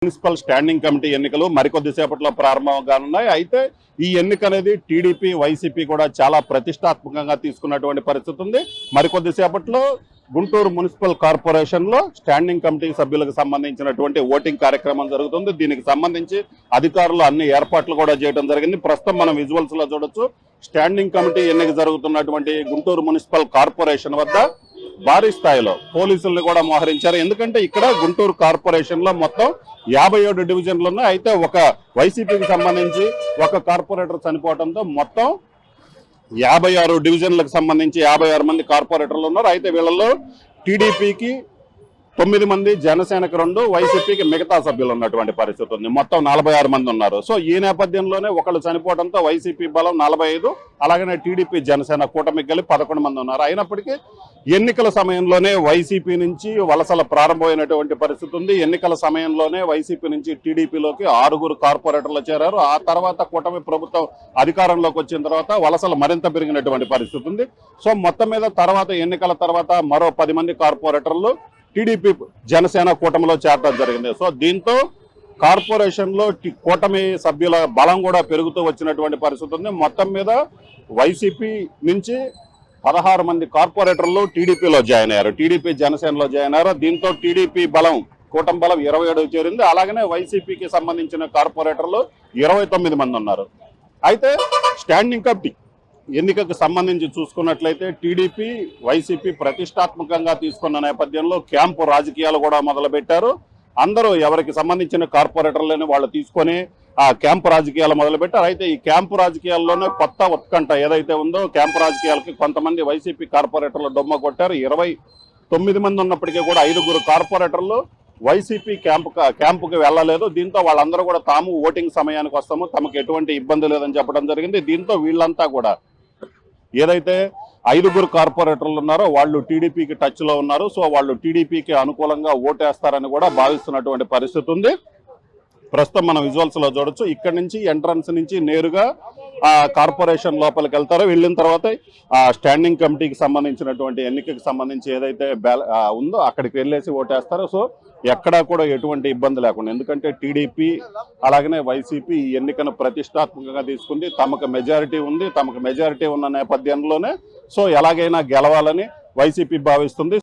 Municipal standing committee ఎన్నికలు మరికొద్ది సేపట్లో ప్రారంభం కానున్నాయి. అయితే ఈ ఎన్నిక అనేది టీడీపీ వైసీపీ కూడా చాలా ప్రతిష్టాత్మకంగా తీసుకున్నటువంటి పరిస్థితి ఉంది. మరికొద్ది సేపట్లో గుంటూరు మున్సిపల్ కార్పొరేషన్ లో స్టాండింగ్ కమిటీ సభ్యులకు సంబంధించినటువంటి ఓటింగ్ కార్యక్రమం జరుగుతుంది. దీనికి సంబంధించి అధికారులు అన్ని ఏర్పాట్లు కూడా చేయడం జరిగింది. ప్రస్తుతం మనం విజువల్స్ లో చూడొచ్చు. స్టాండింగ్ కమిటీ ఎన్నిక జరుగుతున్నటువంటి గుంటూరు మున్సిపల్ కార్పొరేషన్ వద్ద భారీ స్థాయిలో పోలీసుల్ని కూడా మోహరించారు. ఎందుకంటే ఇక్కడ గుంటూరు కార్పొరేషన్ లో మొత్తం 57 డివిజన్లు ఉన్నాయి. అయితే ఒక వైసీపీకి సంబంధించి ఒక కార్పొరేటర్ చనిపోవడంతో మొత్తం 56 డివిజన్లకు సంబంధించి 56 మంది కార్పొరేటర్లు ఉన్నారు. అయితే వీళ్ళలో టీడీపీకి 9 మంది, జనసేనకు 2, వైసీపీకి మిగతా సభ్యులు ఉన్నటువంటి పరిస్థితి ఉంది. మొత్తం 46 మంది ఉన్నారు. సో ఈ నేపథ్యంలోనే ఒకళ్ళు చనిపోవడంతో వైసీపీ బలం 45, అలాగనే టీడీపీ జనసేన కూటమికి కలిపి 11 మంది ఉన్నారు. అయినప్పటికీ ఎన్నికల సమయంలోనే వైసీపీ నుంచి వలసల ప్రారంభమైనటువంటి పరిస్థితి ఉంది. ఎన్నికల సమయంలోనే వైసీపీ నుంచి టీడీపీలోకి 6 కార్పొరేటర్లు చేరారు. ఆ తర్వాత కూటమి ప్రభుత్వం అధికారంలోకి వచ్చిన తర్వాత వలసలు మరింత పెరిగినటువంటి పరిస్థితి ఉంది. సో మొత్తం మీద తర్వాత ఎన్నికల తర్వాత మరో 10 మంది కార్పొరేటర్లు టీడీపీ జనసేన కూటమిలో చేరడం జరిగింది. సో దీంతో కార్పొరేషన్ లో కూటమి సభ్యుల బలం కూడా పెరుగుతూ వచ్చినటువంటి పరిస్థితి ఉంది. మొత్తం మీద వైసీపీ నుంచి 16 మంది కార్పొరేటర్లు టీడీపీలో జాయిన్ అయ్యారు, టీడీపీ జనసేనలో జాయిన్ అయ్యారు. దీంతో టీడీపీ బలం, కూటమి బలం 27 చేరింది. అలాగనే వైసీపీకి సంబంధించిన కార్పొరేటర్లు 29 మంది ఉన్నారు. అయితే స్టాండింగ్ కమిటీ ఎన్నికకు సంబంధించి చూసుకున్నట్లయితే టీడీపీ వైసీపీ ప్రతిష్టాత్మకంగా తీసుకున్న నేపథ్యంలో క్యాంపు రాజకీయాలు కూడా మొదలుపెట్టారు. అందరూ ఎవరికి సంబంధించిన కార్పొరేటర్లని వాళ్ళు తీసుకొని ఆ క్యాంపు రాజకీయాలు మొదలుపెట్టారు. అయితే ఈ క్యాంపు రాజకీయాల్లోనే కొత్త ఉత్కంఠ ఏదైతే ఉందో, క్యాంపు రాజకీయాలకి కొంతమంది వైసీపీ కార్పొరేటర్లు డొమ్మ కొట్టారు. 29 మంది ఉన్నప్పటికీ కూడా 5 కార్పొరేటర్లు వైసీపీ క్యాంపుకి వెళ్ళలేదు. దీంతో వాళ్ళందరూ కూడా తాము ఓటింగ్ సమయానికి వస్తాము, తమకు ఎటువంటి ఇబ్బంది లేదని చెప్పడం జరిగింది. దీంతో వీళ్ళంతా కూడా ఏదైతే 5 కార్పొరేటర్లు ఉన్నారో వాళ్ళు టీడీపీకి టచ్ లో ఉన్నారు. సో వాళ్ళు టీడీపీకి అనుకూలంగా ఓటేస్తారని కూడా భావిస్తున్నటువంటి పరిస్థితి ఉంది. ప్రస్తుతం మనం విజువల్స్ లో చూడొచ్చు. ఇక్కడ నుంచి ఎంట్రన్స్ నుంచి నేరుగా ఆ కార్పొరేషన్ లోపలికి వెళ్తారో, వెళ్ళిన తర్వాత ఆ స్టాండింగ్ కమిటీకి సంబంధించినటువంటి ఎన్నికకి సంబంధించి ఏదైతే ఉందో అక్కడికి వెళ్ళేసి ఓటేస్తారో. సో ఎక్కడా కూడా ఎటువంటి ఇబ్బంది లేకుండా, ఎందుకంటే టీడీపీ అలాగనే వైసీపీ ఈ ఎన్నికను ప్రతిష్టాత్మకంగా తీసుకుంది. తమకు మెజారిటీ ఉంది. తమకు మెజారిటీ ఉన్న నేపథ్యంలోనే సో ఎలాగైనా గెలవాలని వైసీపీ భావిస్తుంది.